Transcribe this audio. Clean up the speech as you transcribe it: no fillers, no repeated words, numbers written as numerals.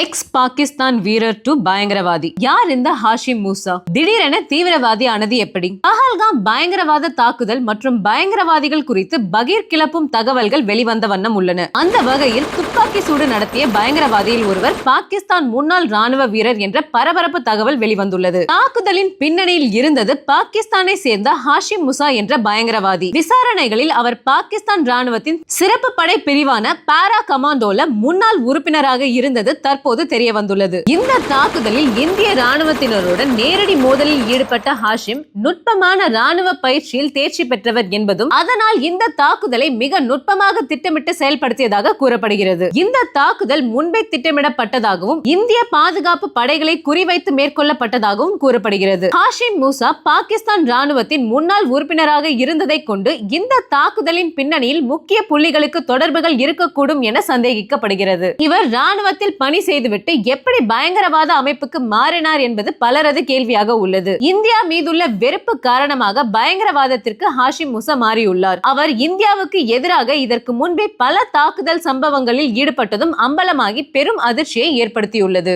X Pakistan வீரர் to பயங்கரவாதி. யார் இந்த ஹாஷிம் மூசா? திடீரென தீவிரவாதி ஆனது எப்படி? பஹல்காம் பயங்கரவாத தாக்குதல் மற்றும் பயங்கரவாதிகள் குறித்து பகீர் கிளப்பும் தகவல்கள் வெளிவந்த வண்ணம் உள்ளன. அந்த வகையில் துப்பாக்கி சூடு நடத்திய பயங்கரவாதியில் ஒருவர் பாகிஸ்தான் முன்னாள் ராணுவ வீரர் என்ற பரபரப்பு தகவல் வெளிவந்துள்ளது. தாக்குதலின் பின்னணியில் இருந்தது பாகிஸ்தானை சேர்ந்த ஹாஷிம் மூசா என்ற பயங்கரவாதி. விசாரணைகளில் அவர் பாகிஸ்தான் ராணுவத்தின் சிறப்பு படை பிரிவான பாரா கமாண்டோல முன்னாள் உறுப்பினராக இருந்தது தற்போது தெரிய வந்துள்ளது. இந்த தாக்குதலில் இந்திய ராணுவத்தினருடன் நேரடி மோதலில் ஈடுபட்ட ஹாஷிம் நுட்பமான ராணுவ பயிற்சியில் தேர்ச்சி பெற்றவர் என்பதும் அதனால் இந்த தாக்குதலை மிக நுட்பமாக திட்டமிட்டு செயல்படுத்தியதாக கூறப்படுகிறது. இந்த தாக்குதல் முன்பே திட்டமிடப்பட்டதாகவும் இந்திய பாதுகாப்பு படைகளை குறிவைத்து மேற்கொள்ளப்பட்டதாகவும் கூறப்படுகிறது. ஹாஷிம் மூசா பாகிஸ்தான் ராணுவத்தின் முன்னாள் உறுப்பினராக இருந்ததை கொண்டு இந்த தாக்குதலின் பின்னணியில் முக்கிய புள்ளிகளுக்கு தொடர்புகள் இருக்கக்கூடும் என சந்தேகிக்கப்படுகிறது. இவர் ராணுவத்தில் பணி செய்துவிட்டு எப்படி பயங்கரவாத அமைப்புக்கு மாறினார் என்பது பலரது கேள்வியாக உள்ளது. இந்தியா மீதுள்ள வெறுப்பு காரணமாக பயங்கரவாதத்திற்கு ஹாஷிம் மூசா மாறியுள்ளார். அவர் இந்தியாவுக்கு எதிராக இதற்கு முன்பே பல தாக்குதல் சம்பவங்களில் ஈடுபட்டதும் அம்பலமாகி பெரும் அதிர்ச்சியை ஏற்படுத்தியுள்ளது.